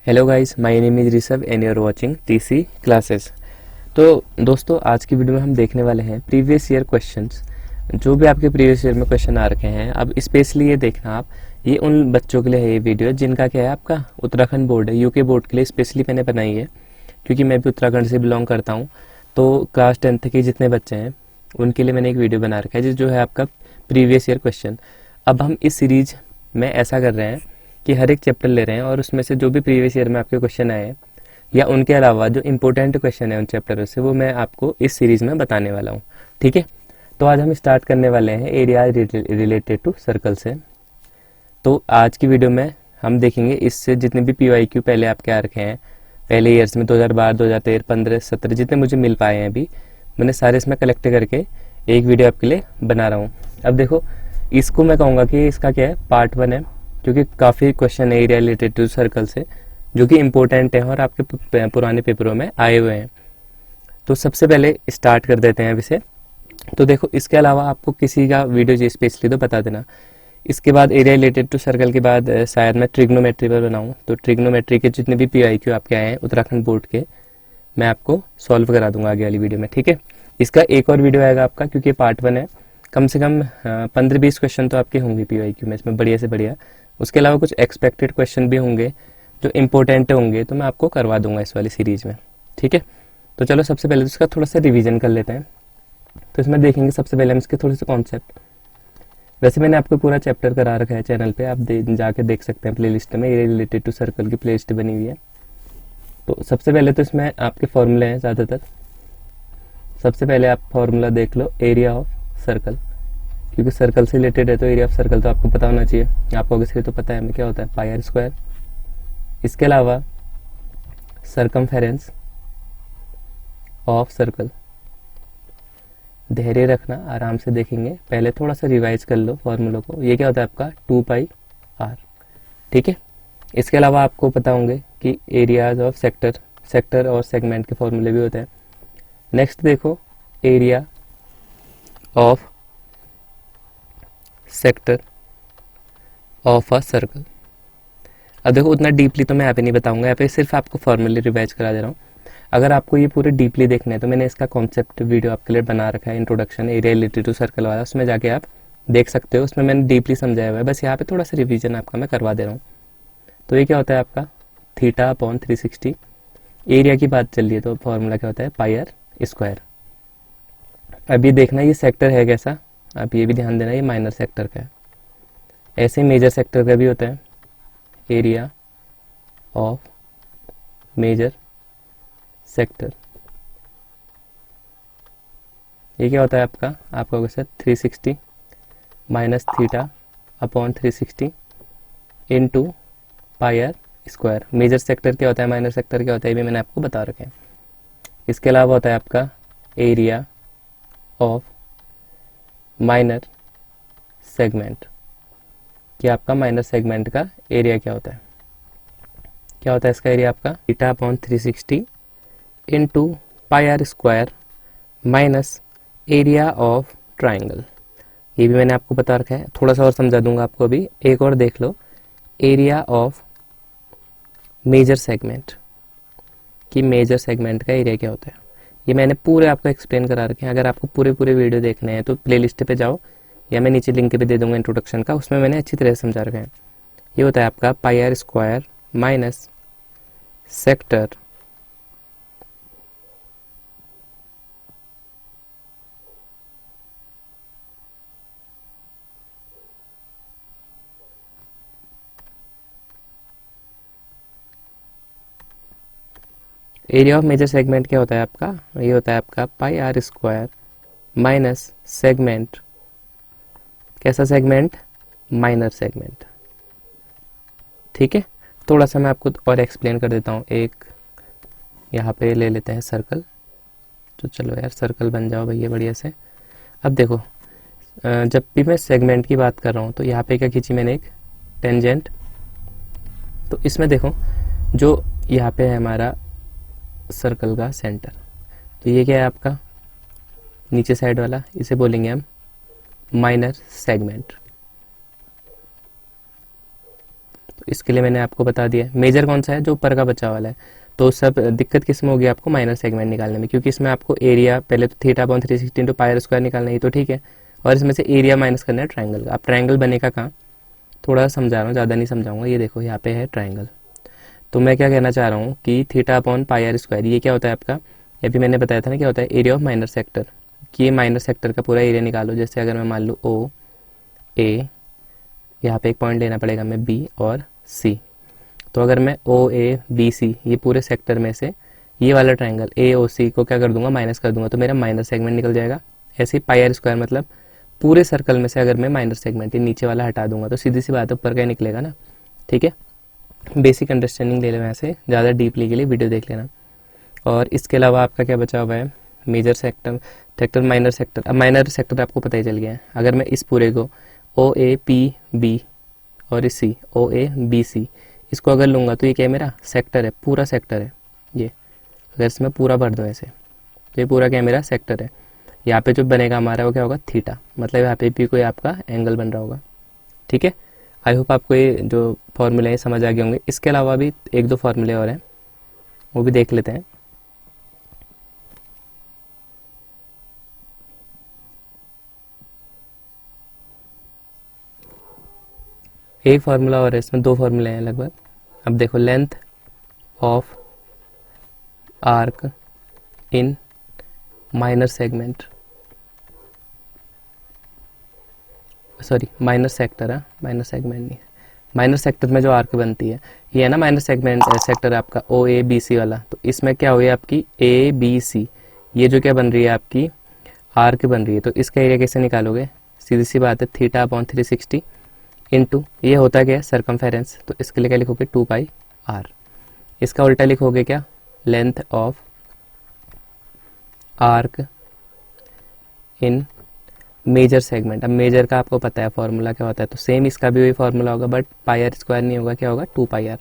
Hello guys, my name is Rishabh and you are watching TC classes. तो दोस्तों, आज की वीडियो में हम देखने वाले हैं प्रीवियस ईयर क्वेश्चंस। जो भी आपके प्रीवियस ईयर में क्वेश्चन आ रखे हैं, अब स्पेशली ये देखना आप, ये उन बच्चों के लिए है ये वीडियो जिनका क्या है, आपका उत्तराखंड बोर्ड है, यूके बोर्ड के लिए स्पेशली मैंने बनाई है, क्योंकि मैं भी उत्तराखंड से बिलोंग करता हूँ। तो क्लास 10th के जितने बच्चे हैं उनके लिए मैंने एक वीडियो बना रखा है जो है आपका प्रीवियस ईयर क्वेश्चन। अब हम इस सीरीज में ऐसा कर रहे हैं कि हर एक चैप्टर ले रहे हैं और उसमें से जो भी प्रीवियस ईयर में आपके क्वेश्चन आए हैं या उनके अलावा जो इंपॉर्टेंट क्वेश्चन है उन चैप्टरों से, वो मैं आपको इस सीरीज में बताने वाला हूँ। ठीक है, तो आज हम स्टार्ट करने वाले हैं एरिया रिलेटेड टू सर्कल से। तो आज की वीडियो में हम देखेंगे इससे जितने भी PYQ पहले आपके आ रखे हैं, पहले ईयर्स में 2012, 2013, 15, 17 जितने मुझे मिल पाए हैं अभी, मैंने सारे इसमें कलेक्ट करके एक वीडियो आपके लिए बना रहा हूँ। अब देखो, इसको मैं कहूँगा कि इसका क्या है, पार्ट 1 है, क्योंकि काफ़ी क्वेश्चन है एरिया रिलेटेड टू सर्कल से जो कि इम्पोर्टेंट है और आपके पुराने पेपरों में आए हुए हैं। तो सबसे पहले स्टार्ट कर देते हैं इसे। तो देखो, इसके अलावा आपको किसी का वीडियो जो स्पेशली तो बता देना। इसके बाद एरिया रिलेटेड टू सर्कल के बाद शायद मैं ट्रिग्नोमेट्री पर बनाऊँ, तो ट्रिग्नोमेट्री के जितने भी PYQ आपके आए हैं उत्तराखंड बोर्ड के, मैं आपको सॉल्व करा दूंगा आगे वाली वीडियो में। ठीक है, इसका एक और वीडियो आएगा आपका, क्योंकि पार्ट 1 है। कम से कम 15-20 क्वेश्चन तो आपके होंगे PYQ में, इसमें बढ़िया से बढ़िया। उसके अलावा कुछ एक्सपेक्टेड क्वेश्चन भी होंगे जो इम्पोर्टेंट होंगे, तो मैं आपको करवा दूंगा इस वाली सीरीज में। ठीक है, तो चलो सबसे पहले तो इसका थोड़ा सा रिवीजन कर लेते हैं। तो इसमें देखेंगे सबसे पहले हम इसके थोड़े से कॉन्सेप्ट। वैसे मैंने आपको पूरा चैप्टर करा रखा है चैनल पे, आप जाके देख सकते हैं प्ले लिस्ट में, एरिया रिलेटेड टू सर्कल की प्ले लिस्ट बनी हुई है। तो सबसे पहले तो इसमें आपके फॉर्मूले हैं ज़्यादातर। सबसे पहले आप फॉर्मूला देख लो एरिया ऑफ सर्कल, क्योंकि सर्कल से रिलेटेड है तो एरिया ऑफ सर्कल तो आपको पता होना चाहिए। आपको ऑब्वियसली तो पता है हमें क्या होता है, पाई आर स्क्वायर। इसके अलावा सर्कमफेरेंस ऑफ सर्कल, धैर्य रखना, आराम से देखेंगे, पहले थोड़ा सा रिवाइज कर लो फॉर्मूलों को। ये क्या होता है आपका 2πr। ठीक है, इसके अलावा आपको पता होंगे कि एरियाज ऑफ सेक्टर और सेगमेंट के फॉर्मूले भी होते हैं। नेक्स्ट देखो, area of sector of a circle. अब देखो, उतना डीपली तो मैं यहाँ पे नहीं बताऊंगा, यहाँ पे सिर्फ आपको फॉर्मूले रिवाइज करा दे रहा हूँ। अगर आपको ये पूरे डीपली देखना है तो मैंने इसका कॉन्सेप्ट वीडियो आपके लिए बना रखा है, introduction area related to circle वाला, उसमें जाके आप देख सकते हो। उसमें मैंने डीपली समझाया हुआ है, बस यहाँ पे थोड़ा सा रिविजन आपका मैं करवा दे रहा हूँ। तो ये क्या होता है आपका θ/360। एरिया की बात चल रही है तो फॉर्मूला क्या होता है, पाई आर स्क्वायर। अब ये देखना ये सेक्टर है कैसा, आप ये भी ध्यान देना ये माइनर सेक्टर का है। ऐसे मेजर सेक्टर का भी होता है, एरिया ऑफ मेजर सेक्टर। ये क्या होता है आपका होगा sir 360 minus θ/360 into pi r square. Major sector क्या होता है, माइनर सेक्टर क्या होता है, ये भी मैंने आपको बता रखा है। इसके अलावा होता है आपका एरिया ऑफ माइनर सेगमेंट, कि आपका माइनर सेगमेंट का एरिया क्या होता है। क्या होता है इसका एरिया आपका θ/360 into pi r square minus area of triangle. ये भी मैंने आपको बता रखा है, थोड़ा सा और समझा दूंगा आपको अभी। एक और देख लो, एरिया ऑफ मेजर सेगमेंट, कि मेजर सेगमेंट का एरिया क्या होता है। ये मैंने पूरे आपको एक्सप्लेन करा रखे हैं। अगर आपको पूरे वीडियो देखने हैं तो प्लेलिस्ट पे जाओ, या मैं नीचे लिंक पे दे दूंगा इंट्रोडक्शन का, उसमें मैंने अच्छी तरह से समझा रखा है। ये होता है आपका pi r square minus sector area of major segment क्या होता है आपका, ये होता है आपका pi r square minus segment. कैसा सेगमेंट, माइनर सेगमेंट। ठीक है, थोड़ा सा मैं आपको और एक्सप्लेन कर देता हूँ। एक यहाँ पे ले लेते हैं सर्कल, तो चलो यार सर्कल बन जाओ भैया बढ़िया से। अब देखो, जब भी मैं सेगमेंट की बात कर रहा हूँ तो यहाँ पे क्या खींची मैंने, एक टेंजेंट। तो इसमें देखो, जो यहाँ पे है हमारा सर्कल का सेंटर, तो ये क्या है आपका नीचे साइड वाला, इसे बोलेंगे हम माइनर सेगमेंट। इसके लिए मैंने आपको बता दिया। मेजर कौन सा है, जो ऊपर का बचा वाला है। तो सब दिक्कत किस में होगी आपको, माइनर सेगमेंट निकालने में, क्योंकि इसमें आपको एरिया पहले तो theta upon 360 into pi r square निकालना है, तो ठीक है, और इसमें से एरिया माइनस करना है ट्राइंगल का। अब ट्राइंगल बनेगा कहाँ, थोड़ा समझा रहा हूँ, ज़्यादा नहीं समझाऊंगा। ये देखो यहाँ पे है ट्राइंगल। तो मैं क्या कहना चाह रहा हूँ कि theta upon pi r square ये क्या होता है आपका, ये भी मैंने बताया था ना क्या होता है, एरिया ऑफ माइनर सेक्टर। कि ये माइनर सेक्टर का पूरा एरिया निकालो। जैसे अगर मैं मान लूँ ओ ए, यहाँ पे एक पॉइंट लेना पड़ेगा मैं बी और सी। तो अगर मैं ओ ए बी सी ये पूरे सेक्टर में से ये वाला ट्राइंगल ए ओ सी को क्या कर दूंगा, माइनस कर दूंगा, तो मेरा माइनर सेगमेंट निकल जाएगा। ऐसे ही पाई आर स्क्वायर मतलब पूरे सर्कल में से अगर मैं माइनर सेगमेंट ये नीचे वाला हटा दूंगा तो सीधी सी बात है ऊपर का ही निकलेगा ना। ठीक है, बेसिक अंडरस्टैंडिंग ले लेना, ऐसे ज़्यादा डीपली के लिए वीडियो देख लेना। और इसके अलावा आपका क्या बचा हुआ है, मेजर सेक्टर माइनर सेक्टर। अब माइनर सेक्टर आपको पता ही चल गया है। अगर मैं इस पूरे को ओ ए पी बी और इस सी ओ ए बी सी इसको अगर लूँगा तो ये क्या है, मेरा सेक्टर है, पूरा सेक्टर है ये। अगर इसमें पूरा भर दूँ ऐसे तो ये पूरा क्या है, मेरा सेक्टर है। यहाँ पे जो बनेगा हमारा वो क्या होगा, थीटा, मतलब यहाँ पे भी कोई आपका एंगल बन रहा होगा। ठीक है, आई होप आपको ये जो फॉर्मूले हैं समझ आ गए होंगे। इसके अलावा भी एक दो फॉर्मूले और हैं, वो भी देख लेते हैं। एक फार्मूला और है, इसमें दो फार्मूले हैं लगभग। अब देखो, length of arc in minor segment, sorry minor sector है, माइनर सेगमेंट नहीं है। माइनर सेक्टर में जो आर्क बनती है ये है ना माइनर सेगमेंट सेक्टर आपका ओ ए बी सी वाला। तो इसमें क्या हुई आपकी ए बी सी, ये जो क्या बन रही है आपकी आर्क बन रही है। तो इसका एरिया कैसे निकालोगे, सीधी सी बात है, थीटा अपॉन 360 इंटू ये होता क्या है सरकमफेरेंस। तो इसके लिए क्या लिखोगे 2 पाई आर। इसका उल्टा लिखोगे क्या, length of arc in major segment. अब मेजर का आपको पता है फॉर्मूला क्या होता है, तो सेम इसका भी वही फॉर्मूला होगा, बट पाई आर स्क्वायर नहीं होगा, क्या होगा 2 पाई आर।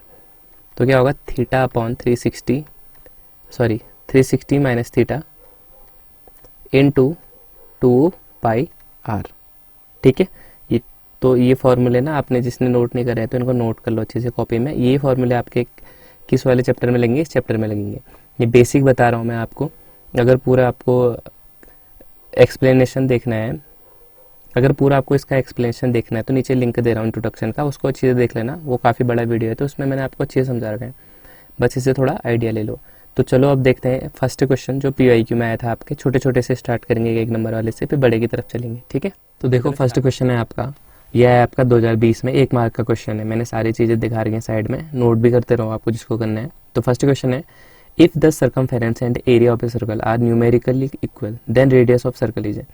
तो क्या होगा theta upon 360 minus theta into 2 pi r. ठीक है, ये तो ये फॉर्मूले ना आपने जिसने नोट नहीं करे हैं तो इनको नोट कर लो अच्छे से कॉपी में। ये फॉर्मूले आपके किस वाले चैप्टर में लगेंगे, इस चैप्टर में लगेंगे। ये बेसिक बता रहा हूँ मैं आपको। अगर पूरा आपको एक्सप्लेनेशन देखना है, अगर पूरा आपको इसका एक्सप्लेनेशन देखना है तो नीचे लिंक दे रहा हूँ इंट्रोडक्शन का, उसको अच्छे से देख लेना। वो काफ़ी बड़ा वीडियो है तो उसमें मैंने आपको अच्छे से समझा रखा है, बस इससे थोड़ा आइडिया ले लो। तो चलो अब देखते हैं फर्स्ट क्वेश्चन जो PYQ में आया था आपके। छोटे छोटे से स्टार्ट करेंगे एक नंबर वाले से, फिर बड़े की तरफ चलेंगे। ठीक है, तो देखो फर्स्ट क्वेश्चन है आपका, यह है आपका 2020 में 1 मार्क का क्वेश्चन है। मैंने सारी चीज़ें दिखा रही हैं साइड में, नोट भी करते रहो आपको जिसको करना है। तो फर्स्ट क्वेश्चन है, if the circumference and area of a circle are numerically equal then radius of circle is.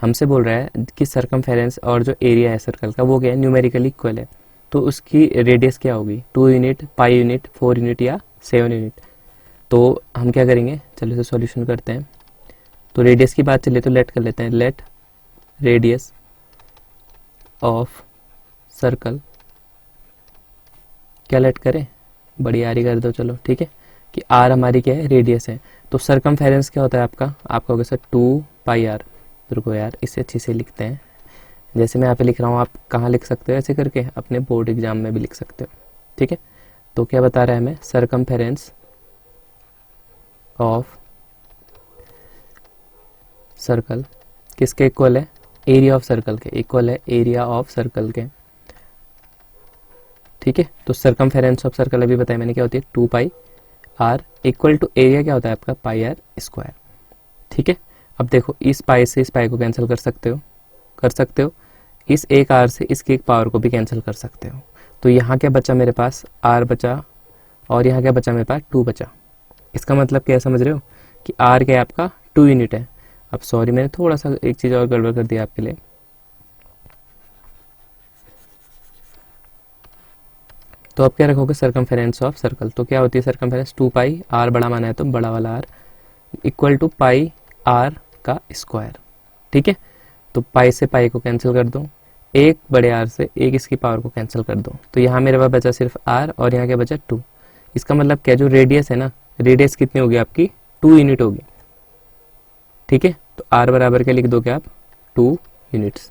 हमसे बोल रहा है कि सर्कमफेरेंस और जो एरिया है सर्कल का वो क्या है, न्यूमेरिकली इक्वल है। तो उसकी रेडियस क्या होगी, 2 यूनिट, पाई यूनिट, 4 यूनिट या 7 यूनिट। तो हम क्या करेंगे, चलो इसे सॉल्यूशन करते हैं। तो रेडियस की बात चले तो लेट कर लेते हैं, लेट रेडियस ऑफ सर्कल, क्या लेट करें, बड़ी आरी कर दो चलो, ठीक है, कि आर हमारी क्या है, रेडियस है। तो सर्कमफेरेंस क्या होता है आपका होगा सर 2 पाई आर। रुको यार, इसे अच्छे से लिखते हैं, जैसे मैं यहाँ पे लिख रहा हूँ आप कहाँ लिख सकते हो ऐसे करके, अपने बोर्ड एग्जाम में भी लिख सकते हो। ठीक है, तो क्या बता रहा है हमें, सर्कमफेरेंस ऑफ सर्कल किसके इक्वल है, एरिया ऑफ सर्कल के इक्वल है, एरिया ऑफ सर्कल के। ठीक है, तो सर्कमफेरेंस ऑफ सर्कल अभी बताया मैंने क्या होती है 2 pi are equal to area क्या होता है आपका पाई आर स्क्वायर। ठीक है, अब देखो इस पाई से इस पाई को कैंसिल कर सकते हो, इस एक आर से इसकी एक पावर को भी कैंसिल कर सकते हो। तो यहाँ क्या बचा मेरे पास, आर बचा, और यहाँ क्या बचा मेरे पास 2 बचा। इसका मतलब क्या समझ रहे हो कि आर क्या है आपका 2 यूनिट है। अब सॉरी मैंने थोड़ा सा एक चीज़ और गड़बड़ कर दिया आपके लिए। तो अब क्या रखोगे, सर्कमफेरेंस ऑफ सर्कल। तो क्या होती है सर्कमफेरेंस 2 पाई आर बड़ा माना है तो बड़ा वाला r equal to pi r का स्क्वायर। ठीक है, तो पाई से पाई को कैंसिल कर दो, एक बड़े आर से एक इसकी पावर को कैंसिल कर दो। तो यहाँ मेरे पास बचा सिर्फ आर और यहाँ क्या बचा 2। इसका मतलब क्या, जो रेडियस है ना, रेडियस कितनी होगी आपकी 2 यूनिट होगी। ठीक है, तो आर बराबर क्या लिख दोगे आप 2 यूनिट्स।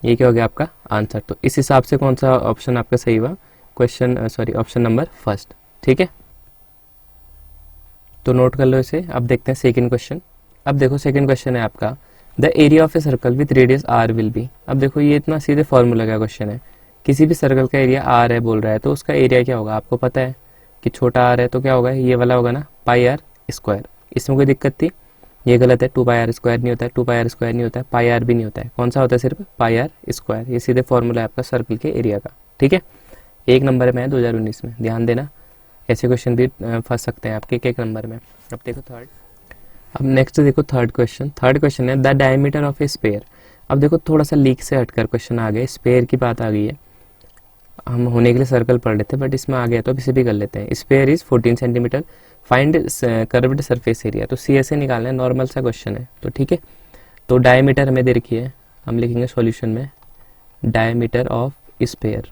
ये क्या हो गया आपका आंसर। तो इस हिसाब से कौन सा ऑप्शन आपका सही हुआ, ऑप्शन नंबर फर्स्ट। ठीक है, तो नोट कर लो इसे। अब देखते हैं सेकंड क्वेश्चन। अब देखो सेकंड क्वेश्चन है आपका, the area of a circle with radius r will be. अब देखो ये इतना सीधे फॉर्मूला का क्वेश्चन है, किसी भी सर्कल का एरिया आर है बोल रहा है, तो उसका एरिया क्या होगा आपको पता है कि छोटा आर है तो क्या होगा, ये वाला होगा ना पाई आर स्क्वायर। इसमें कोई दिक्कत थी, ये गलत है, 2 पाई आर स्क्वायर नहीं होता है, 2 पाई आर स्क्वायर नहीं होता है, पाई आर भी नहीं होता है, कौन सा होता है सिर्फ पाई आर स्क्वायर। ये सीधे फॉर्मूला है आपका सर्कल के एरिया का। ठीक है, 1 नंबर में है 2019 में, ध्यान देना, ऐसे क्वेश्चन भी फंस सकते हैं आपके 1 नंबर में। अब देखो थर्ड, अब नेक्स्ट देखो थर्ड क्वेश्चन। थर्ड क्वेश्चन है the diameter of a sphere. अब देखो थोड़ा सा लीक से हटकर क्वेश्चन आ गया, स्पेयर की बात आ गई है। हम होने के लिए सर्कल पढ़ लेते हैं बट इसमें आ गया तो अब इसे भी कर लेते हैं। Spare is 14 centimetre, find curved surface area. तो सी ऐसे निकालना है, नॉर्मल सा क्वेश्चन है। तो ठीक है, तो डायमीटर हमें दे रखी है, हम लिखेंगे सॉल्यूशन में डायमीटर ऑफ स्पेयर।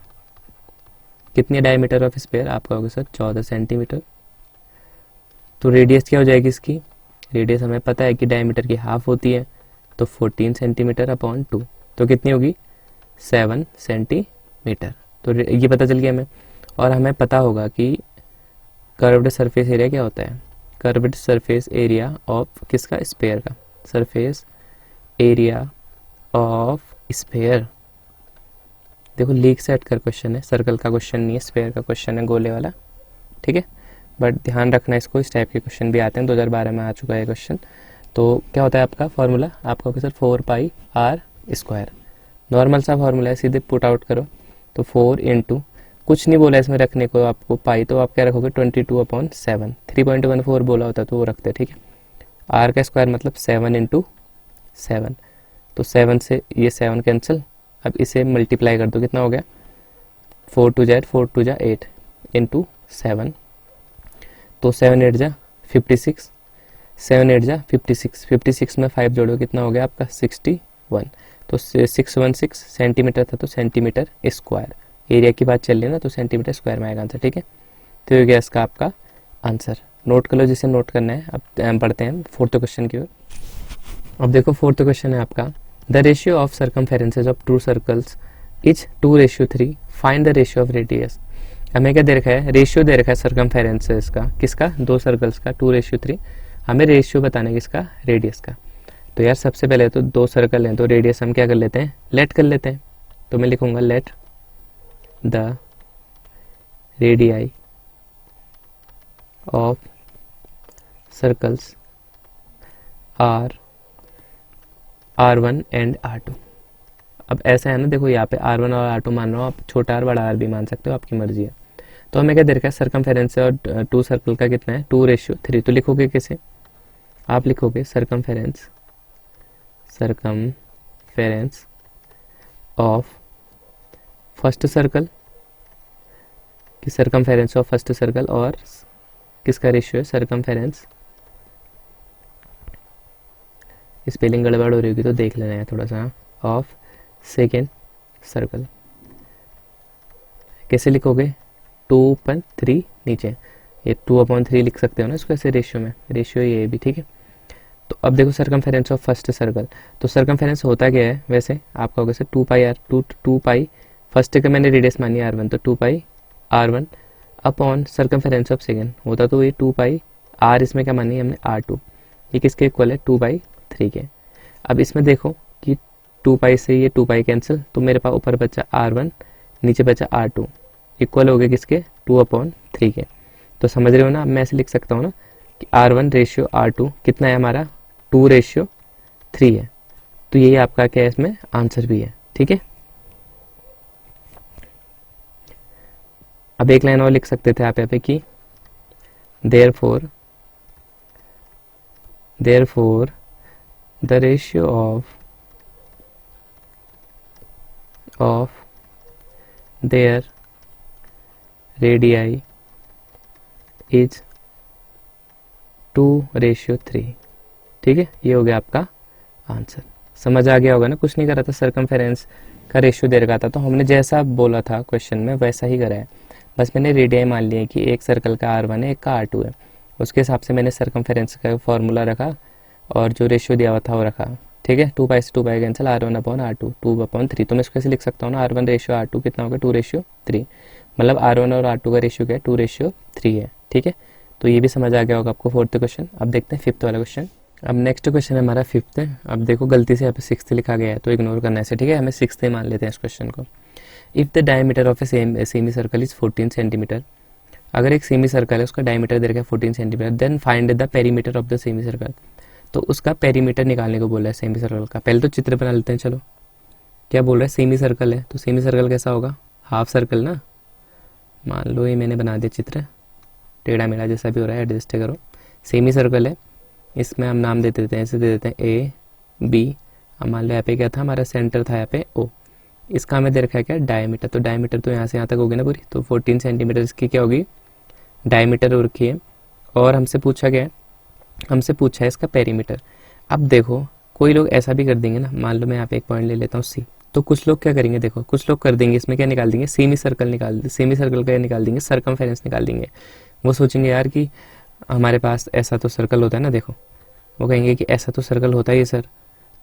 कितनी डायमीटर ऑफ स्पेयर, आपका होगा सर 14 सेंटीमीटर। तो रेडियस क्या हो जाएगी इसकी, रेडियस हमें पता है कि डायमीटर की हाफ होती है, तो 14 सेंटीमीटर अपॉन 2, तो कितनी होगी 7 सेंटीमीटर। तो ये पता चल गया हमें। और हमें पता होगा कि कर्व्ड सरफेस एरिया क्या होता है, कर्व्ड सरफेस एरिया ऑफ किसका, स्फीयर का, सरफेस एरिया ऑफ स्फीयर। देखो लीक से हटकर क्वेश्चन है, सर्कल का क्वेश्चन नहीं है, स्फीयर का क्वेश्चन है, गोले वाला। ठीक है, बट ध्यान रखना इसको, इस टाइप के क्वेश्चन भी आते हैं, 2012 में आ चुका है क्वेश्चन। तो क्या होता है आपका फॉर्मूला, आपका होगा sir 4 pi r square. Normal सा फॉर्मूला है, सीधे पुट आउट करो। तो 4 इंटू, कुछ नहीं बोला इसमें रखने को आपको पाई, तो आप क्या रखोगे 22/7। 3.14 बोला होता तो वो रखते। ठीक है, आर का स्क्वायर मतलब 7 इंटू 7, तो 7 से ये 7 कैंसिल। अब इसे मल्टीप्लाई कर दो, कितना हो गया 4 2 जा 8 इंटू 7, तो 7 8 जा 56, 7 8 जा 56, 56 में 5 जोड़ो कितना हो गया आपका 61। तो 616 सेंटीमीटर था, तो सेंटीमीटर स्क्वायर। एरिया की बात चल रही है ना, तो सेंटीमीटर स्क्वायर में आएगा आंसर। ठीक है, तो ये गया इसका आपका आंसर। नोट कर लो जिसे नोट करना है। अब बढ़ते हैं फोर्थ क्वेश्चन की ओर। अब देखो फोर्थ क्वेश्चन है आपका, the ratio of circumferences of 2 circles is 2:3, find the ratio of radius. हमें क्या दे रखा है, रेशियो दे रखा है सर्कमफेरेंसेज का, किसका, 2 सर्कल्स का, 2:3। हमें रेशियो बताना है किसका, रेडियस का। तो यार सबसे पहले तो 2 सर्कल हैं, तो रेडियस हम क्या कर लेते हैं, लेट कर लेते हैं। तो मैं लिखूंगा let the radii of circles are R1 and R2। अब ऐसा है ना, देखो यहाँ पे R1 और R2 मान रहा हूँ, आप छोटा R बड़ा R भी मान सकते हो, आपकी मर्जी है। तो हमें क्या दे रखा है, सर्कमफेरेंस और 2 सर्कल का कितना है 2:3। तो लिखोगे कैसे, आप लिखोगे सर्कमफेरेंस ऑफ फर्स्ट सर्कल की सर्कमफेरेंस ऑफ फर्स्ट सर्कल, और किसका रेशियो है, सर्कमफेरेंस, स्पेलिंग गड़बड़ हो रही होगी तो देख लेना है थोड़ा सा, ऑफ सेकेंड सर्कल। कैसे लिखोगे 2/3 नीचे, ये 2/3 लिख सकते हो ना इसको ऐसे रेशियो में, रेशियो ये भी। ठीक है, तो अब देखो सर्कमफेरेंस ऑफ फर्स्ट सर्कल, तो सर्कमफेरेंस होता क्या है वैसे आपका होगा 2 पाई आर, 2 पाई फर्स्ट का मैंने रेडियस मानी R1, तो 2 पाई R1 upon circumference of second होता तो ये 2 पाई R, इसमें क्या मानी हमने R2, ये किसके इक्वल है 2/3 के। अब इसमें देखो कि 2 पाई से ये 2 पाई कैंसिल, तो मेरे पास ऊपर बचा R1, नीचे बचा R2, इक्वल हो गए किसके 2/3 के। तो समझ रहे हो ना, अब मैं ऐसे लिख सकता हूँ ना कि R1 रेशियो R2 कितना है हमारा 2:3 है। तो यही आपका क्या है, इसमें आंसर भी है। ठीक है, अब एक लाइन और लिख सकते थे आप यहाँ पे कि therefore the ratio of their radii is 2:3। ठीक है, ये हो गया आपका आंसर। समझ आ गया होगा ना, कुछ नहीं करा था, सर्कमफेरेंस का रेशियो दे रखा था, तो हमने जैसा बोला था क्वेश्चन में वैसा ही करा है, बस मैंने रेडियाई मान लिया है कि एक सर्कल का R1 है, एक का R2 है, उसके हिसाब से मैंने सर्कमफेरेंस का फॉर्मूला रखा और जो रेशियो दिया हुआ था वो रखा। ठीक है, 2 पाई से 2 पाई कैंसिल, R1/R2 2/3। तो मैं इसको कैसे लिख सकता हूँ ना, R1/R2 कितना होगा 2/3, मतलब R1 और R2 का रेशियो क्या है 2/3 है। ठीक है, तो ये भी समझ आ गया होगा आपको फोर्थ क्वेश्चन। अब देखते हैं फिफ्थ वाला क्वेश्चन। अब नेक्स्ट क्वेश्चन है हमारा फिफ्थ है। अब देखो गलती से यहाँ पे सिक्स्थ लिखा गया है तो इग्नोर करना है इसे, ठीक है, हमें सिक्स्थ ही मान लेते हैं इस क्वेश्चन को। If the diameter of a semi circle is 14 centimetre, अगर एक सेमी सर्कल है उसका डायमीटर दे रखा है 14 centimetre, then find the perimeter of the semi circle. तो उसका पेरीमीटर निकालने को बोला है सेमी सर्कल का। पहले तो चित्र बना लेते हैं, चलो क्या बोल रहा है, सेमी सर्कल है तो सेमी सर्कल कैसा होगा, हाफ सर्कल ना। मान लो ये मैंने बना दिया चित्र, टेढ़ा मेढ़ा जैसा भी हो रहा है एडजस्ट करो। सेमी सर्कल है, इसमें हम नाम दे देते हैं, ऐसे दे देते हैं ए बी। अब मान लो यहाँ पे क्या था, हमारा सेंटर था यहाँ पे ओ। इसका हमें दे रखा है क्या डायमीटर, तो डायमीटर तो यहाँ से यहाँ तक होगी ना पूरी, तो 14 सेंटीमीटर इसकी क्या होगी डायमीटर हो रखी है। और हमसे पूछा गया, हमसे पूछा है इसका पेरीमीटर। अब देखो कोई लोग ऐसा भी कर देंगे ना, मान लो मैं यहाँ पे एक पॉइंट ले लेता हूँ सी, तो कुछ लोग क्या करेंगे, देखो कुछ लोग कर देंगे इसमें क्या निकाल देंगे, सेमी सर्कल निकाल, सेमी सर्कल का निकाल देंगे, सरकमफेरेंस निकाल देंगे। वो सोचेंगे यार कि हमारे पास ऐसा तो सर्कल होता है ना, देखो वो कहेंगे कि ऐसा तो सर्कल होता ही है सर,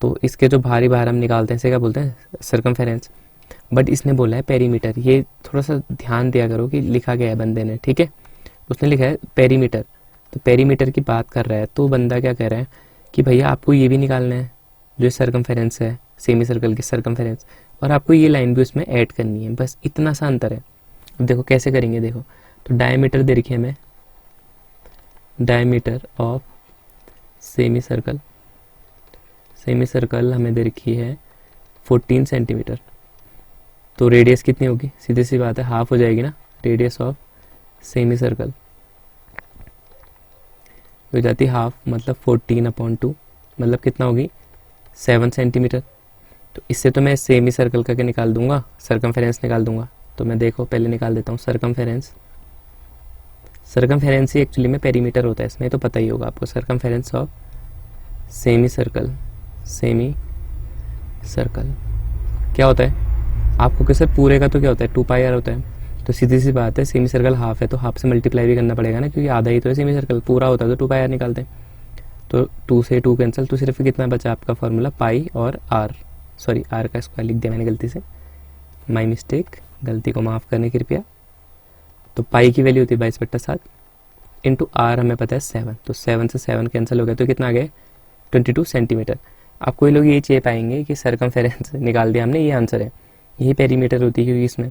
तो इसके जो भारी बाहर हम निकालते हैं इसे क्या बोलते हैं सरकमफेरेंस। बट इसने बोला है पेरीमीटर, ये थोड़ा सा ध्यान दिया करो कि लिखा गया है बंदे ने, ठीक है, उसने लिखा है पेरीमीटर, तो पेरीमीटर की बात कर रहा है। तो बंदा क्या कह रहा है कि भैया आपको ये भी निकालना है जो सरकमफेरेंस है सेमी सर्कल की सरकमफेरेंस, और आपको ये लाइन भी उसमें ऐड करनी है, बस इतना सा अंतर है। अब देखो कैसे करेंगे, देखो तो डायमीटर दे रखी है हमें, diameter of semi circle, semi circle हमें दे रखी है 14 सेंटीमीटर, तो रेडियस कितनी होगी, सीधी सी बात है हाफ हो जाएगी ना, रेडियस ऑफ सेमी सर्कल हो जाती हाफ, मतलब 14/2, मतलब कितना होगी 7 सेंटीमीटर। तो इससे तो मैं सेमी सर्कल का क्या निकाल दूंगा, सरकमफेरेंस निकाल दूंगा। तो मैं देखो पहले निकाल देता हूँ सरकमफेरेंस, सरकमफेरेंस ही एक्चुअली में पेरीमीटर होता है, इसमें तो पता ही होगा आपको, circumference of semi circle, semi circle क्या होता है आपको, कैसे पूरे का तो क्या होता है 2πr होता है, तो सीधी सी बात है सेमी सर्कल हाफ है तो हाफ से मल्टीप्लाई भी करना पड़ेगा ना, क्योंकि आधा ही तो है सेमी सर्कल, पूरा होता है तो 2πr निकालते हैं, तो 2 से 2 कैंसिल, तो सिर्फ कितना बचा आपका फॉर्मूला पाई और आर, सॉरी आर का स्क्वायर लिख दिया मैंने गलती से, माई मिस्टेक, गलती को माफ़ करने कृपया। तो पाई की वैल्यू होती है 22/7 इंटू आर हमें पता है 7, तो 7 से 7 कैंसिल हो गया, तो कितना आ गया 22 सेंटीमीटर। अब कोई लोग ये चेप पाएंगे कि सरकमफेरेंस निकाल दिया हमने, ये आंसर है, यही पेरीमीटर होती है क्योंकि इसमें,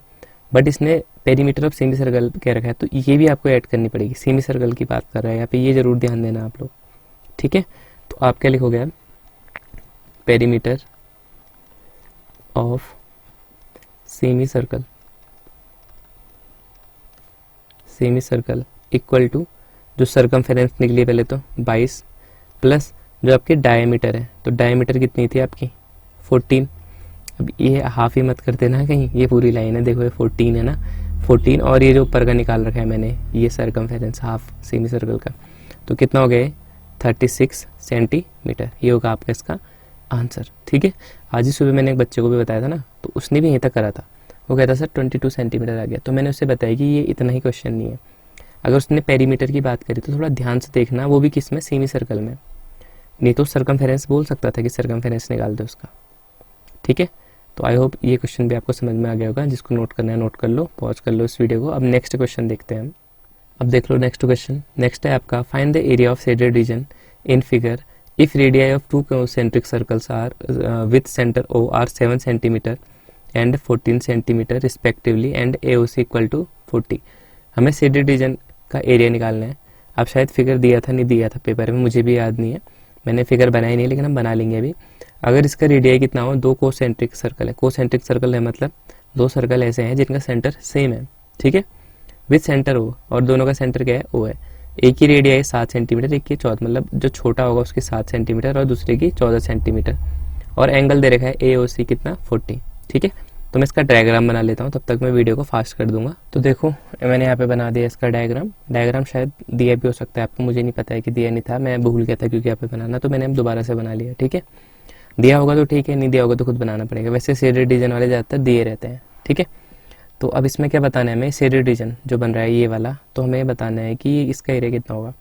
बट इसने पेरीमीटर ऑफ सेमी सर्कल कह रखा है, तो ये भी आपको ऐड करनी पड़ेगी, सेमी सर्कल की बात कर रहा है यहाँ पे, ये जरूर ध्यान देना आप लोग, ठीक है। तो आप क्या लिखोगे, perimeter of semi circle, semi circle equal to जो सरकमफेरेंस निकली है पहले तो 22 प्लस जो आपकी डायमीटर है, तो डायमीटर कितनी थी आपकी 14। अब ये हाफ ही मत कर देना कहीं, ये पूरी लाइन है, देखो ये 14 है ना, 14 और ये जो ऊपर का निकाल रखा है मैंने ये सरकमफेरेंस हाफ सेमी सर्कल का, तो कितना हो गया 36 सेंटीमीटर, ये होगा आपका इसका आंसर, ठीक है। आज ही सुबह मैंने एक बच्चे को भी बताया था ना, तो उसने भी यहीं तक करा था, वो कहता सर 22 सेंटीमीटर आ गया, तो मैंने उससे बताया कि ये इतना ही क्वेश्चन नहीं है। अगर उसने पेरीमीटर की बात करी तो थोड़ा ध्यान से देखना, वो भी किस में, सेमी सर्कल में, नहीं तो सरकमफेरेंस बोल सकता था कि सरकमफेरेंस निकाल दो उसका, ठीक है। तो आई होप ये क्वेश्चन भी आपको समझ में आ गया होगा, जिसको नोट करना है नोट कर लो, पॉज कर लो इस वीडियो को। अब नेक्स्ट क्वेश्चन देखते हैं हम। अब देख लो नेक्स्ट क्वेश्चन, नेक्स्ट है आपका find the area of shaded region in figure if radii of 2 concentric circles are with centre O are 7 centimetre and 14 centimetre respectively and AOC equal to 40। हमें shaded region का area निकालना है। अब शायद figure दिया था, नहीं दिया था पेपर में, मुझे भी याद नहीं है, मैंने फिगर बनाई नहीं, लेकिन हम बना लेंगे अभी। अगर इसका रेडियाई कितना हो, 2 कोसेंट्रिक सर्कल है, कोसेंट्रिक सर्कल है मतलब 2 सर्कल ऐसे हैं जिनका सेंटर सेम है, ठीक है, विथ सेंटर O, और दोनों का सेंटर क्या है O है। एक की रेडियाई 7 सेंटीमीटर, एक की 14, मतलब जो छोटा होगा उसकी 7 सेंटीमीटर और दूसरे की 14 सेंटीमीटर, और एंगल दे रखा है AOC कितना 40, ठीक है। तो मैं इसका डायग्राम बना लेता हूँ, तब तक मैं वीडियो को फास्ट कर दूंगा। तो देखो मैंने यहाँ पे बना दिया इसका डायग्राम शायद दिया भी हो सकता है आपको, मुझे नहीं पता है कि दिया नहीं था, मैं भूल गया था क्योंकि यहाँ पे बनाना, तो मैंने दोबारा से बना लिया, ठीक है। दिया होगा तो ठीक है, नहीं दिया होगा तो खुद बनाना पड़ेगा, वैसे शेडेड रीजन वाले ज़्यादातर दिए रहते हैं, ठीक है। तो अब इसमें क्या बताना है हमें, शेडेड रीजन जो बन रहा है ये वाला, तो हमें बताना है कि इसका एरिया कितना होगा।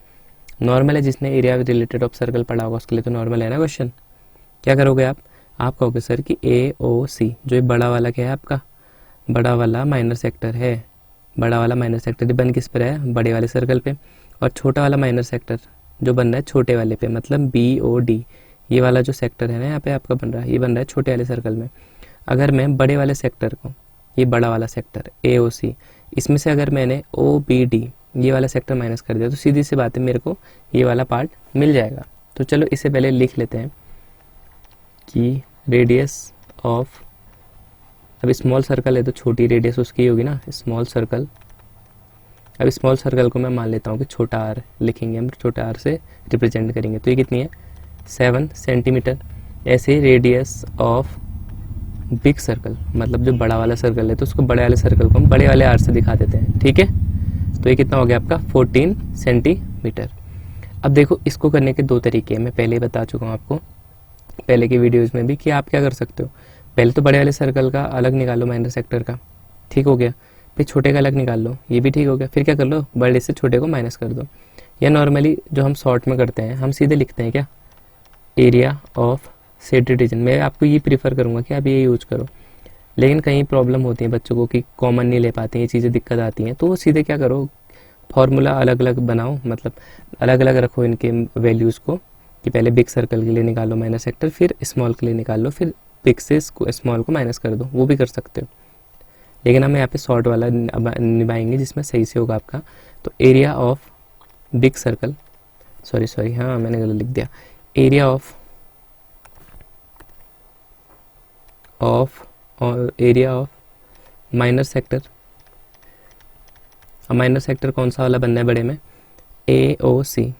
नॉर्मल है, जिसने एरिया रिलेटेड ऑफ सर्कल पढ़ा होगा उसके लिए तो नॉर्मल है ना क्वेश्चन, क्या करोगे आप कहोगे सर कि AOC, जो ये बड़ा वाला क्या है आपका, बड़ा वाला माइनर सेक्टर है, बड़ा वाला माइनर सेक्टर ये बन किस पर है, बड़े वाले सर्कल पे, और छोटा वाला माइनर सेक्टर जो बन रहा है छोटे वाले पे, मतलब BOD, ये वाला जो सेक्टर है ना यहाँ पे आपका बन रहा है, ये बन रहा है छोटे वाले सर्कल में। अगर मैं बड़े वाले सेक्टर को, ये बड़ा वाला सेक्टर AOC, इसमें से अगर मैंने OBD ये वाला सेक्टर माइनस कर दिया तो सीधी सी बात है मेरे को ये वाला पार्ट मिल जाएगा। तो चलो इसे पहले लिख लेते हैं कि रेडियस ऑफ, अब स्मॉल सर्कल है तो छोटी रेडियस उसकी होगी ना, स्मॉल सर्कल। अब स्मॉल सर्कल को मैं मान लेता हूँ कि छोटा r लिखेंगे, हम छोटा r से रिप्रेजेंट करेंगे, तो ये कितनी है 7 सेंटीमीटर। ऐसे ही रेडियस ऑफ बिग सर्कल, मतलब जो बड़ा वाला सर्कल है तो उसको बड़े वाले सर्कल को हम बड़े वाले r से दिखा देते हैं, ठीक है। तो ये कितना हो गया आपका 14 सेंटीमीटर। अब देखो इसको करने के दो तरीके हैं, मैं पहले ही बता चुका हूँ आपको पहले की वीडियोज़ में भी कि आप क्या कर सकते हो, पहले तो बड़े वाले सर्कल का अलग निकालो माइनर सेक्टर का, ठीक हो गया, फिर छोटे का अलग निकाल लो, ये भी ठीक हो गया, फिर क्या कर लो बड़े से छोटे को माइनस कर दो। या नॉर्मली जो हम शॉर्ट में करते हैं हम सीधे लिखते हैं क्या, एरिया ऑफ सेटेड रीजन। मैं आपको ये प्रीफर करूँगा कि आप ये यूज करो, लेकिन कहीं प्रॉब्लम होती है बच्चों को कि कॉमन नहीं ले पाते हैं, ये चीज़ें दिक्कत आती हैं, तो वो सीधे क्या करो फॉर्मूला अलग अलग बनाओ, मतलब अलग अलग रखो इनके वैल्यूज़ को, कि पहले बिग सर्कल के लिए निकालो माइनर सेक्टर, फिर स्मॉल के लिए निकाल लो, फिर बिग से स्मॉल को माइनस कर दो, वो भी कर सकते हो। लेकिन हम यहाँ पे शॉर्ट वाला निभाएंगे जिसमें सही से होगा आपका। तो area of big circle, sorry हाँ मैंने गलत लिख दिया, एरिया ऑफ माइनर सेक्टर। अब माइनर सेक्टर कौन सा वाला बनना है बड़े में, AOC।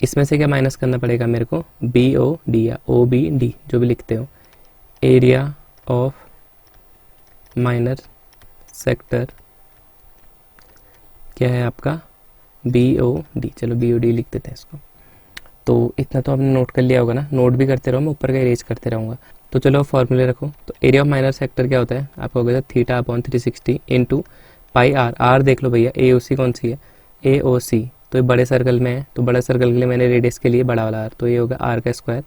इसमें से क्या माइनस करना पड़ेगा मेरे को, BOD या OBD जो भी लिखते हो। एरिया ऑफ माइनर सेक्टर क्या है आपका BOD, चलो BOD लिख देते हैं इसको। तो इतना तो आपने नोट कर लिया होगा ना, नोट भी करते रहो, मैं ऊपर का इरेज करते रहूँगा। तो चलो फॉर्मूले रखो, तो एरिया ऑफ माइनर सेक्टर क्या होता है आपको होगा θ/360 इंटू पाई r देख लो भैया, AOC कौन सी है AOC, तो ये बड़े सर्कल में है, तो बड़ा सर्कल के लिए मैंने रेडियस के लिए बड़ा वाला r, तो ये होगा r का स्क्वायर,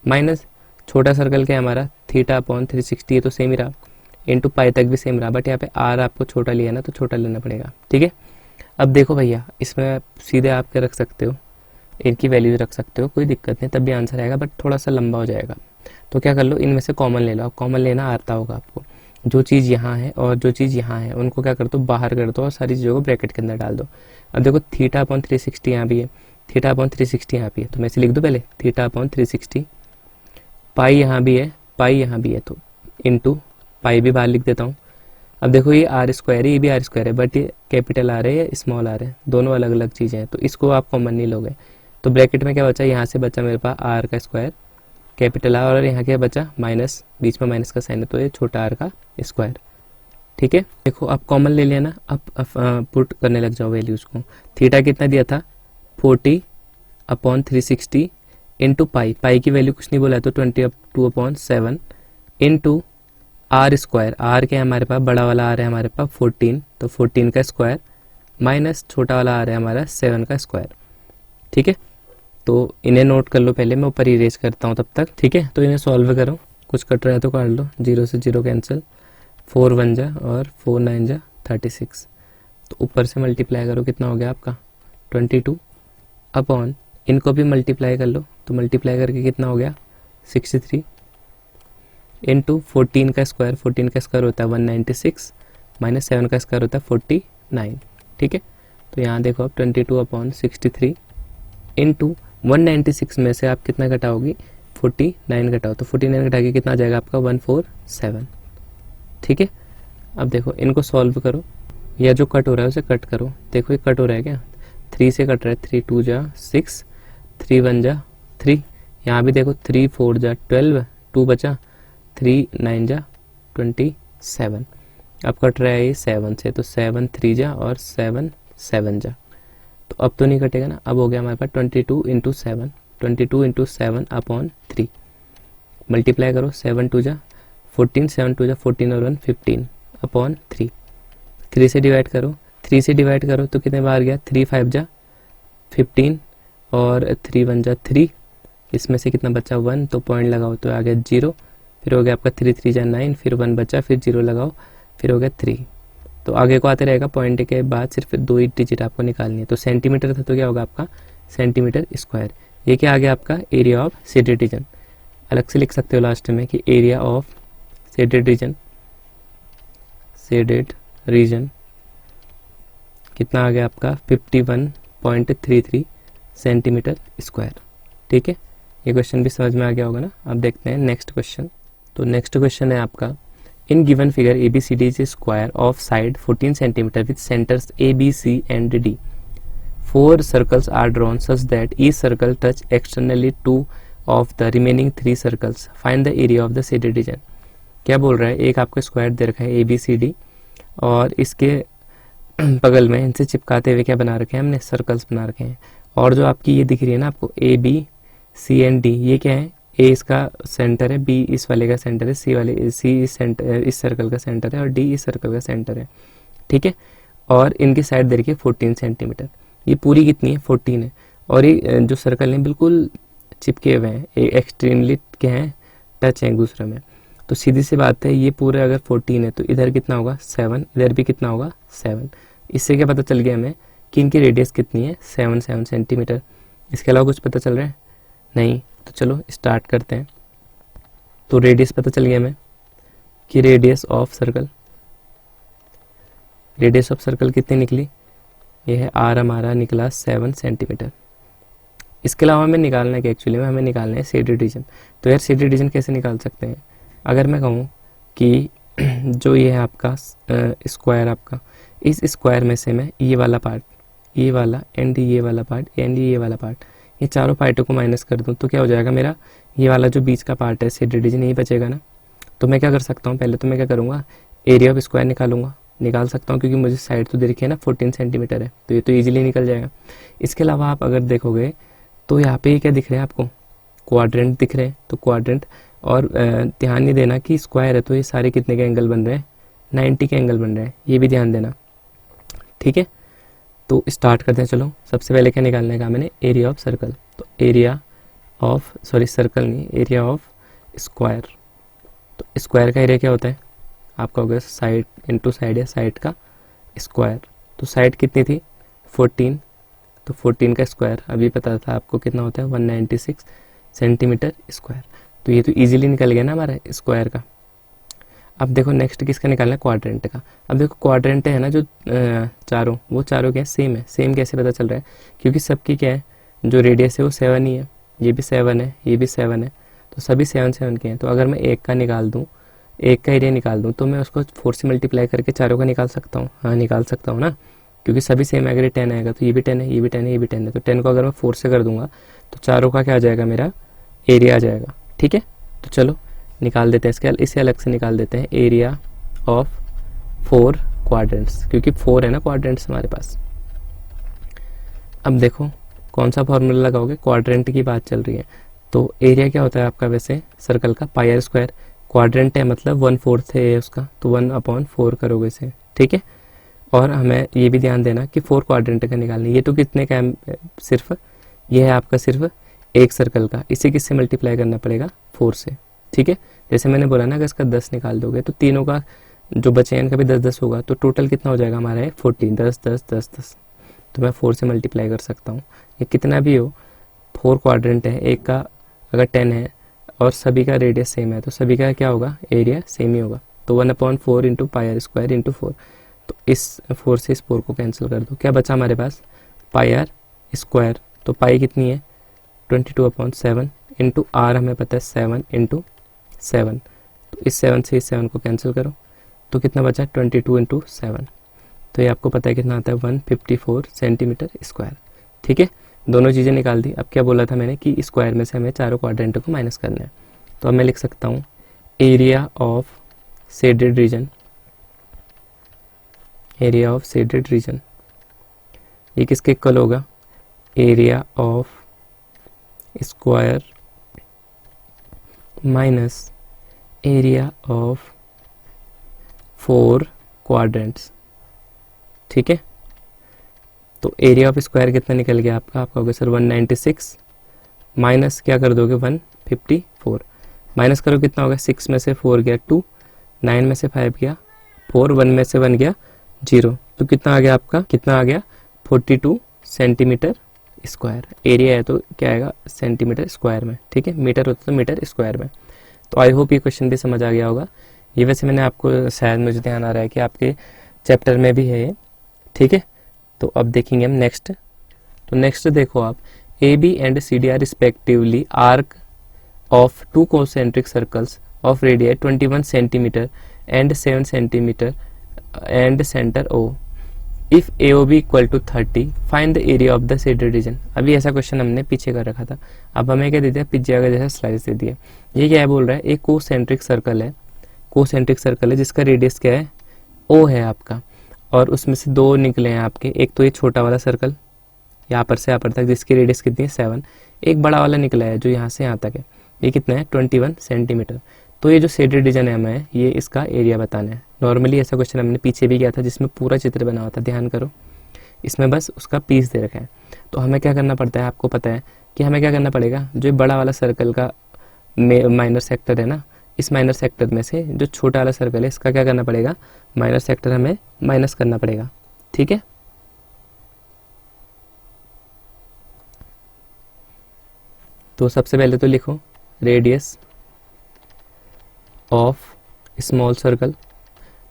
माइनस छोटा सर्कल क्या है हमारा θ/360, ये तो सेम ही रहा, इंटू पाई तक भी सेम रहा, बट यहाँ पे r आपको छोटा लिया ना तो छोटा लेना पड़ेगा, ठीक है। अब देखो भैया इसमें सीधे आप क्या रख सकते हो, इनकी वैल्यूज रख सकते हो, कोई दिक्कत नहीं, तब भी आंसर आएगा, बट थोड़ा सा लंबा हो जाएगा। तो क्या कर लो इनमें से कॉमन ले लो, कॉमन लेना आता होगा आपको, जो चीज़ यहाँ है और जो चीज़ यहाँ है उनको क्या कर दो बाहर कर दो और सारी चीज़ों को ब्रैकेट के अंदर डाल दो। अब देखो θ/360 यहाँ भी है, θ/360 यहाँ भी है, तो मैं इसे लिख दूँ पहले θ/360, पाई यहाँ भी है, पाई यहाँ भी है, तो इंटू पाई भी बाहर लिख देता हूँ। अब देखो ये r स्क्वायर है, ये भी r स्क्वायर है, बट ये कैपिटल r है या स्मॉल r है, दोनों अलग अलग चीज़ें हैं, तो इसको आप कॉमन नहीं लोगे। तो ब्रैकेट में क्या बचा, यहाँ से बचा मेरे पास r का स्क्वायर कैपिटल r, और यहाँ क्या बचा माइनस, बीच में माइनस का साइन है तो ये छोटा r का स्क्वायर, ठीक है। देखो आप कॉमन ले लिया ना, अब पुट करने लग जाओ वैल्यूज़ को। थीटा कितना दिया था 40/360 इंटू पाई की वैल्यू कुछ नहीं बोला तो 22/7 इंटू r स्क्वायर, r के हमारे पास बड़ा वाला r है हमारे पास 14, तो 14 का स्क्वायर माइनस छोटा वाला r है हमारा 7 का स्क्वायर, ठीक है। तो इन्हें नोट कर लो पहले, मैं ऊपर इरेज करता हूँ तब तक, ठीक है। तो इन्हें सॉल्व करो, कुछ कट रहा है तो काट लो, 0 से 0 कैंसिल, 4 1 जा और 4 9 जा 36, तो ऊपर से मल्टीप्लाई करो, कितना हो गया आपका 22 अपॉन, इनको भी मल्टीप्लाई कर लो, तो मल्टीप्लाई करके कितना हो गया 63 इंटू 14 का स्क्वायर, 14 का स्क्वायर होता है 196 माइनस 7 का स्क्वायर होता है 49, ठीक है। तो यहाँ देखो आप 22/63 इंटू 196 में से आप कितना घटाओगी 49 घटाओ, तो 49 घटा के कितना आ जाएगा आपका 147, ठीक है। अब देखो इनको सॉल्व करो, या जो कट हो रहा है उसे कट करो, देखो ये कट हो रहा है क्या, 3 से कट रहा है, 3 2 जा 6, 3 1 जा 3, यहाँ भी देखो 3 4 जा 12, 2 बचा, 3 9 जा 27, अब कट रहा है ये 7 से, तो 7 3 जा और 7 7 जा, तो अब तो नहीं कटेगा ना, अब हो गया हमारे पास 22 इंटू 7, 22 इंटू 7 अपॉन 3, मल्टीप्लाई करो, 7 2 जा 14, 7 2 जा 14 और 1 15 अपॉन 3, 3 से डिवाइड करो, 3 से डिवाइड करो तो कितने बार गया, 3 5 जा 15 और 3 1 जा 3, इसमें से कितना बचा 1, तो पॉइंट लगाओ तो आ गया 0, फिर हो गया आपका 3 3 जा 9, फिर 1 बचा, फिर 0 लगाओ, फिर हो गया 3। तो आगे को आते रहेगा, पॉइंट के बाद सिर्फ 2 ही डिजिट आपको निकालनी है। तो सेंटीमीटर था तो क्या होगा आपका सेंटीमीटर स्क्वायर। ये क्या आ गया आपका एरिया ऑफ शेडेड रीजन। अलग से लिख सकते हो लास्ट में कि एरिया ऑफ शेडेड रीजन कितना आ गया आपका 51.33 सेंटीमीटर स्क्वायर। ठीक है, ये क्वेश्चन भी समझ में आ गया होगा ना। अब देखते हैं नेक्स्ट क्वेश्चन। तो नेक्स्ट क्वेश्चन है आपका, in given figure ABCD is square of side 14 centimetre with centres ABC and D. 4 circles are drawn such that each circle touch externally 2 of the remaining 3 circles. Find the area of the shaded region. क्या बोल रहा है, एक आपको square दे रखा है ABCD और इसके बगल में इनसे चिपकाते हुए क्या बना रखे हैं हमने, सर्कल्स बना रखे हैं। और जो आपकी ये दिख रही है ना आपको ABC and D, ये क्या है, A इसका सेंटर है, B इस वाले का सेंटर है, C इस सर्कल का सेंटर है और D इस सर्कल का सेंटर है। ठीक है, और इनकी साइड दे रखी है 14 सेंटीमीटर। ये पूरी कितनी है 14 है, और ये जो सर्कल है बिल्कुल चिपके हुए हैं, ये एक्सट्रीमली क्या है टच है एक दूसरे में। तो सीधी सी बात है, ये पूरे अगर 14 है तो इधर कितना होगा 7, इधर भी कितना होगा 7। इससे क्या पता चल गया हमें कि इनकी रेडियस कितनी है 7 सेंटीमीटर। इसके अलावा कुछ पता चल रहा है नहीं। तो चलो स्टार्ट करते हैं। तो रेडियस पता चल गया हमें कि रेडियस ऑफ सर्कल कितनी निकली, ये है आर हमारा निकला 7 सेंटीमीटर। इसके अलावा हमें निकालना है कि एक्चुअली में हमें निकालना है शेडेड रीजन। तो यार शेडेड रीजन कैसे निकाल सकते हैं, अगर मैं कहूँ कि जो ये है आपका स्क्वायर, आपका इस स्क्वायर में से मैं ये वाला पार्ट, ये वाला एंड ये वाला पार्ट एंड ये वाला पार्ट, ये चारों पार्टों को माइनस कर दूँ तो क्या हो जाएगा मेरा, ये वाला जो बीच का पार्ट है शेडेड रीजन यही बचेगा ना। तो मैं क्या कर सकता हूँ, पहले तो मैं क्या करूँगा एरिया ऑफ स्क्वायर निकाल सकता हूँ, क्योंकि मुझे साइड तो दे रखी है ना 14 सेंटीमीटर है, तो ये तो ईजिली निकल जाएगा। इसके अलावा आप अगर देखोगे तो यहाँ पे ये क्या दिख रहे हैं आपको, क्वाड्रेंट दिख रहे हैं। तो क्वाड्रेंट, और ध्यान नहीं देना कि स्क्वायर है तो ये सारे कितने के एंगल बन रहे हैं, 90 के एंगल बन रहे हैं, ये भी ध्यान देना। ठीक है, तो स्टार्ट करते हैं। चलो सबसे पहले क्या निकालने का मैंने, एरिया ऑफ सर्कल। तो एरिया ऑफ सर्कल नहीं, एरिया ऑफ स्क्वायर। तो स्क्वायर का एरिया क्या होता है आपका, हो गया साइड इंटू साइड या साइड का स्क्वायर। तो साइड कितनी थी 14, तो 14 का स्क्वायर अभी पता था आपको कितना होता है 196 सेंटीमीटर स्क्वायर। तो ये तो इजीली निकल गया ना हमारा स्क्वायर का। अब देखो नेक्स्ट किसका निकालना है, क्वाड्रेंट का। अब देखो क्वाड्रेंट है ना जो चारों, वो चारों क्या सेम है। सेम कैसे पता चल रहा है, क्योंकि सबकी क्या है जो रेडियस है वो 7 ही है, ये भी 7 है, ये भी 7 है, तो सभी 7 के हैं। तो अगर मैं एक का निकाल दूँ, एक का एरिया निकाल दूँ, तो मैं उसको 4 से मल्टीप्लाई करके चारों का निकाल सकता हूँ। हाँ निकाल सकता हूँ ना, क्योंकि सभी सेम है। अगर ये 10 आएगा तो ये भी 10 है, ये भी 10 है, ये भी 10 है। तो 10 को अगर मैं 4 से कर दूंगा तो चारों का क्या आ जाएगा, मेरा एरिया आ जाएगा। ठीक है, तो चलो निकाल देते हैं इसे अलग से निकाल देते हैं, एरिया ऑफ 4 क्वाड्रेंट्स, क्योंकि 4 है ना क्वाड्रेंट्स हमारे पास। अब देखो कौन सा फॉर्मूला लगाओगे, क्वाड्रेंट की बात चल रही है। तो एरिया क्या होता है आपका वैसे सर्कल का, पाई आर स्क्वायर। क्वाड्रेंट है मतलब 1/4 है उसका, तो 1/4 करोगे इसे। ठीक है, और हमें ये भी ध्यान देना कि 4 क्वाड्रेंट का निकालना है। ये तो कितने का है, सिर्फ ये है आपका सिर्फ एक सर्कल का, इसे किससे मल्टीप्लाई करना पड़ेगा 4 से। ठीक है, जैसे मैंने बोला ना अगर इसका 10 निकाल दोगे तो तीनों का जो बचे हैं इनका भी 10-10 होगा, तो टोटल कितना हो जाएगा हमारा है 14, 10। तो मैं 4 से मल्टीप्लाई कर सकता हूँ। ये कितना भी हो 4 क्वाड्रेंट है, एक का अगर 10 है और सभी का रेडियस सेम है तो सभी का क्या होगा, एरिया सेम ही होगा। तो 1/4 into pi r square into 4। तो इस 4 से इस 4 को कैंसिल कर दो, क्या बचा हमारे पास पाई आर स्क्वायर। तो पाई कितनी है 22/7 इंटू आर हमें पता है 7 इंटू 7। तो इस 7 से इस 7 को कैंसिल करो तो कितना बचा 22 इंटू 7। तो ये आपको पता है कितना आता है 154 सेंटीमीटर स्क्वायर। ठीक है, दोनों चीज़ें निकाल दी। अब क्या बोला था मैंने कि स्क्वायर में से हमें चारों क्वाड्रेंट को माइनस करना है। तो अब मैं लिख सकता हूँ area of shaded reason, area of shaded reason ये किसके इक्वल होगा, area of square minus area of 4 quadrants. ठीक है, तो एरिया ऑफ स्क्वायर कितना निकल गया आपका हो गया सर 196 माइनस क्या कर दोगे 154, माइनस करो कितना होगा 6 में से 4 गया 2, 9 में से 5 गया 4, 1 में से 1 गया 0, तो कितना आ गया आपका, कितना आ गया 42 सेंटीमीटर स्क्वायर। एरिया है तो क्या आएगा सेंटीमीटर स्क्वायर में, ठीक है, मीटर होता तो मीटर स्क्वायर में। तो आई होप ये क्वेश्चन भी समझ आ गया होगा। ये वैसे मैंने आपको, शायद मुझे ध्यान आ रहा है कि आपके चैप्टर में भी है ये, ठीक है। तो अब देखेंगे हम नेक्स्ट। तो नेक्स्ट देखो आप, A B and C D are respectively arc of two concentric circles of radius 21 centimetre and 7 centimetre and centre O. If A O B equal to 30 find the area of the shaded region. अभी ऐसा question हमने पीछे कर रखा था, अब हमें क्या दे दिया, पिज्जा का जैसा स्लाइस दे दिया। ये क्या है बोल रहा है, एक कोसेंट्रिक सर्कल है, कोसेंट्रिक सर्कल है जिसका रेडियस क्या है ओ है आपका, और उसमें से दो निकले हैं आपके, एक तो ये छोटा वाला सर्कल यहाँ पर से यहाँ पर तक जिसकी रेडियस कितनी है 7, एक बड़ा वाला निकला है जो यहाँ से यहाँ तक है, ये कितना है 21 सेंटीमीटर। तो ये जो शेडेड रीजन है हमें ये इसका एरिया बताना है। नॉर्मली ऐसा क्वेश्चन हमने पीछे भी किया था जिसमें पूरा चित्र बना हुआ था, ध्यान करो, इसमें बस उसका पीस दे रखा है। तो हमें क्या करना पड़ता है, आपको पता है कि हमें क्या करना पड़ेगा, जो बड़ा वाला सर्कल का माइनर सेक्टर है ना, इस माइनर सेक्टर में से जो छोटा वाला सर्कल है इसका क्या करना पड़ेगा, माइनर सेक्टर हमें माइनस करना पड़ेगा, ठीक है। तो सबसे पहले तो लिखो रेडियस ऑफ स्मॉल सर्कल।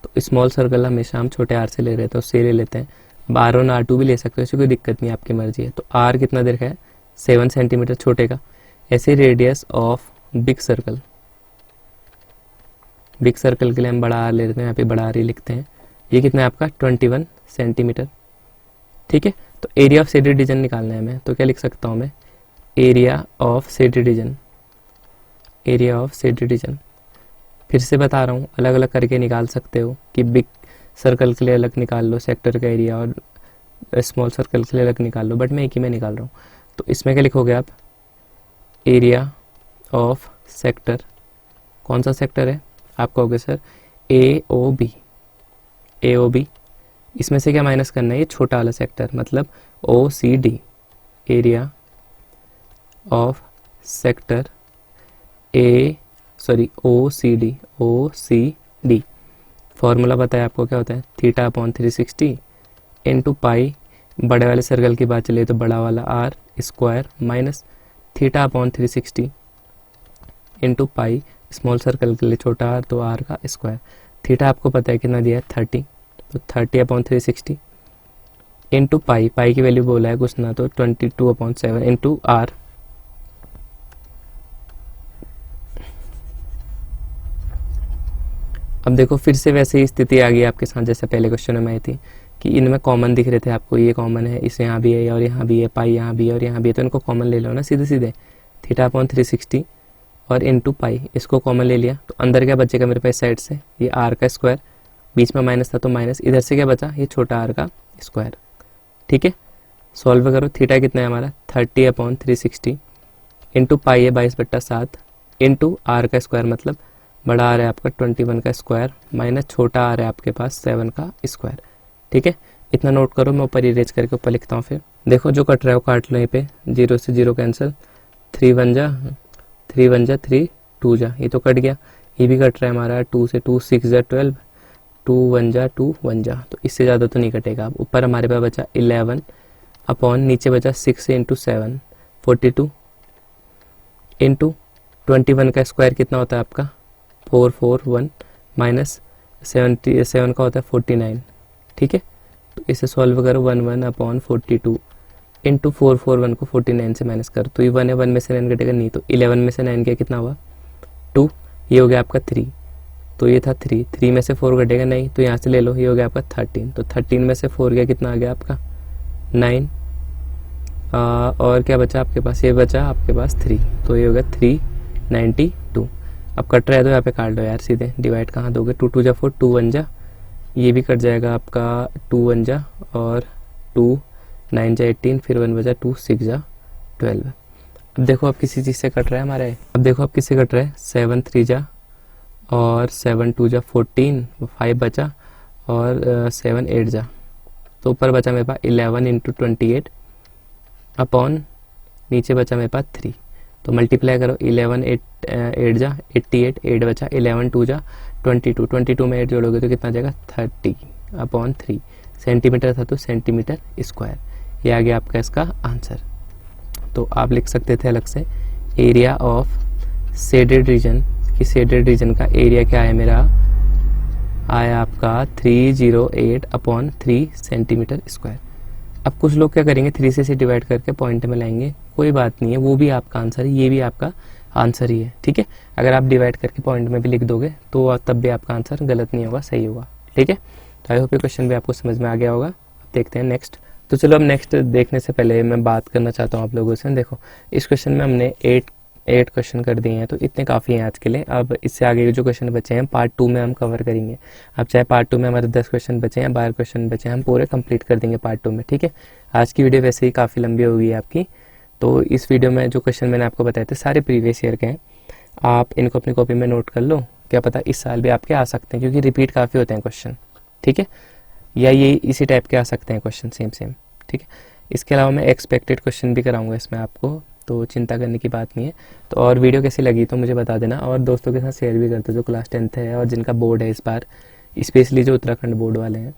तो स्मॉल सर्कल हमेशा हम छोटे आर से ले रहे हैं तो उससे ले लेते हैं, R1 R2 भी ले सकते हो, इससे कोई दिक्कत नहीं, आपकी मर्जी है। तो आर कितना दे रखा है 7 सेंटीमीटर छोटे का। ऐसे radius of big circle, big circle के लिए हम बड़ा आर ले लेते हैं, यहाँ पे बड़ा आर ही लिखते हैं। ये कितना है आपका 21 सेंटीमीटर, ठीक है। तो एरिया ऑफ शेडेड रीजन निकालना है हमें, तो क्या लिख सकता हूँ मैं, area of shaded reason, area of shaded reason. फिर से बता रहा हूँ, अलग अलग करके निकाल सकते हो कि बिग सर्कल के लिए अलग निकाल लो सेक्टर का एरिया और स्मॉल सर्कल के लिए अलग निकाल लो, बट मैं एक ही में निकाल रहा हूँ। तो इसमें क्या लिखोगे आप, एरिया ऑफ सेक्टर, कौन सा सेक्टर है, आप कहोगे सर ए ओ बी, ए ओ बी। इसमें से क्या माइनस करना है, ये छोटा वाला सेक्टर मतलब O C D, area of sector O C D. Formula बताया आपको क्या होता है, थीटा अपॉन 360 इंटू पाई, बड़े वाले सर्कल की बात चले तो बड़ा वाला r square minus theta upon 360 into pi, small circle के लिए छोटा आर तो आर का स्क्वायर। थीटा आपको पता है कितना दिया है 30, तो 30 अपॉन 360 इंटू पाई, पाई की वैल्यू बोला है कुछ ना तो 22/7 इंटू आर। अब देखो फिर से वैसे ही स्थिति आ गई आपके साथ जैसे पहले क्वेश्चन में आई थी कि इनमें कॉमन दिख रहे थे आपको, ये कॉमन है, इसे यहाँ भी है और यहाँ भी है, पाई यहाँ भी है और यहाँ भी है, तो इनको कॉमन ले लो ना सीधे सीधे, थीटा अपॉन 360 और इंटू पाई, इसको कॉमन ले लिया तो अंदर क्या बचेगा मेरे पास साइड से, ये आर का स्क्वायर, बीच में माइनस था तो माइनस, इधर से क्या बचा, ये छोटा आर का स्क्वायर, ठीक है। सॉल्व करो, थीटा कितना है हमारा 30 अपॉन 360 इंटू पाई है 22/7 इंटू आर का स्क्वायर मतलब बड़ा आ रहा है आपका 21 का स्क्वायर माइनस छोटा आ रहा है आपके पास 7 का स्क्वायर, ठीक है। इतना नोट करो, मैं ऊपर इरेज करके ऊपर लिखता हूँ। फिर देखो जो कट रहा है वो काट लो, यहीं पे 0 से 0 कैंसिल, 3 1 जा 3 2 जा, ये तो कट गया। ये भी कट रहा है हमारा 2 से 2 6 जा 12, 2 1 जा 2 1 जा, तो इससे ज़्यादा तो नहीं कटेगा। अब ऊपर हमारे पास बचा 11 अपॉन नीचे बचा 6 इंटू 7 42 इंटू 21 का स्क्वायर कितना होता है आपका 441 माइनस 77 का होता है 49, ठीक है। तो इसे सॉल्व करो 11 अपॉन 42 इंटू 441 को 49 से माइनस कर, तो ये 1 है, 1 में से 9 कटेगा नहीं, तो 11 में से 9 गया कितना हुआ 2, ये हो गया आपका 3, तो ये था 3 में से 4 कटेगा नहीं, तो यहाँ से ले लो, ये हो गया आपका 13, तो 13 में से 4 गया कितना आ गया आपका 9, और क्या बचा आपके पास, ये बचा आपके पास 3, तो ये हो गया 392। अब कट रहा है तो यहाँ पे काट दो यार सीधे, डिवाइड कहाँ दोगे, 2 2 जा 4, 2 1 जा, ये भी कट जाएगा आपका 2 1 जा और 2 9 जा 18, फिर 1 बजा 2 6 जा 12। अब देखो अब किसी चीज़ से कट रहा है हमारे, अब देखो अब किससे कट रहा है 7 3 जा और 7 2 जा 14, 5 बचा और 7 8 जा, तो ऊपर बचा मेरे पास 11 इंटू 28 अपॉन नीचे बचा मेरे पास 3। तो मल्टीप्लाई करो, 11 8 8 जा 88, 8 बचा, 11 2 जा 22, 22 में 8 जोड़ोगे तो कितना आ जाएगा 30/3। सेंटीमीटर था तो सेंटीमीटर स्क्वायर। ये आ गया आपका इसका आंसर। तो आप लिख सकते थे अलग से एरिया ऑफ शेडेड रीजन, कि शेडेड रीजन का एरिया क्या है मेरा, आया आपका 308/3 सेंटीमीटर स्क्वायर। अब कुछ लोग क्या करेंगे, 3 से डिवाइड करके पॉइंट में लाएंगे, कोई बात नहीं है, वो भी आपका आंसर है, ये भी आपका आंसर ही है, ठीक है। अगर आप डिवाइड करके पॉइंट में भी लिख दोगे तो तब भी आपका आंसर गलत नहीं होगा, सही होगा, ठीक है। तो आई होप ये क्वेश्चन भी आपको समझ में आ गया होगा। अब देखते हैं नेक्स्ट। तो चलो अब नेक्स्ट देखने से पहले मैं बात करना चाहता हूँ आप लोगों से। देखो इस क्वेश्चन में हमने 8 क्वेश्चन कर दिए हैं, तो इतने काफ़ी हैं आज के लिए। अब इससे आगे जो क्वेश्चन बचे हैं पार्ट 2 में हम कवर करेंगे। अब चाहे पार्ट 2 में हमारे 10 क्वेश्चन बचे हैं, 12 क्वेश्चन बचे हैं, हम पूरे कंप्लीट कर देंगे पार्ट 2 में, ठीक है। आज की वीडियो वैसे ही काफ़ी लंबी हो गई है आपकी। तो इस वीडियो में जो क्वेश्चन मैंने आपको बताए थे सारे प्रीवियस ईयर के हैं, आप इनको अपनी कॉपी में नोट कर लो, क्या पता इस साल भी आपके आ सकते हैं, क्योंकि रिपीट काफ़ी होते हैं क्वेश्चन, ठीक है, या ये इसी टाइप के आ सकते हैं क्वेश्चन सेम, ठीक है। इसके अलावा मैं एक्सपेक्टेड क्वेश्चन भी कराऊंगा इसमें आपको, तो चिंता करने की बात नहीं है। तो और वीडियो कैसी लगी तो मुझे बता देना, और दोस्तों के साथ शेयर भी कर दो जो क्लास 10th है और जिनका बोर्ड है इस बार, स्पेशली जो उत्तराखंड बोर्ड वाले हैं।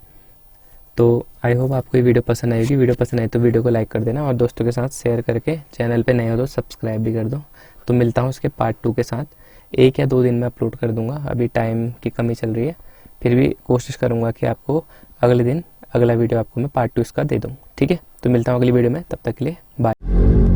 तो आई होप आपको ये वीडियो पसंद आएगी। वीडियो पसंद आए तो वीडियो को लाइक कर देना और दोस्तों के साथ शेयर करके, चैनल पे नए हो तो सब्सक्राइब भी कर दो। तो मिलता हूँ उसके पार्ट 2 के साथ, 1 या 2 दिन में अपलोड कर दूंगा, अभी टाइम की कमी चल रही है, फिर भी कोशिश करूँगा कि आपको अगले दिन अगला वीडियो आपको मैं पार्ट 2 इसका दे दूँ, ठीक है। तो मिलता हूँ अगली वीडियो में, तब तक के लिए बाय।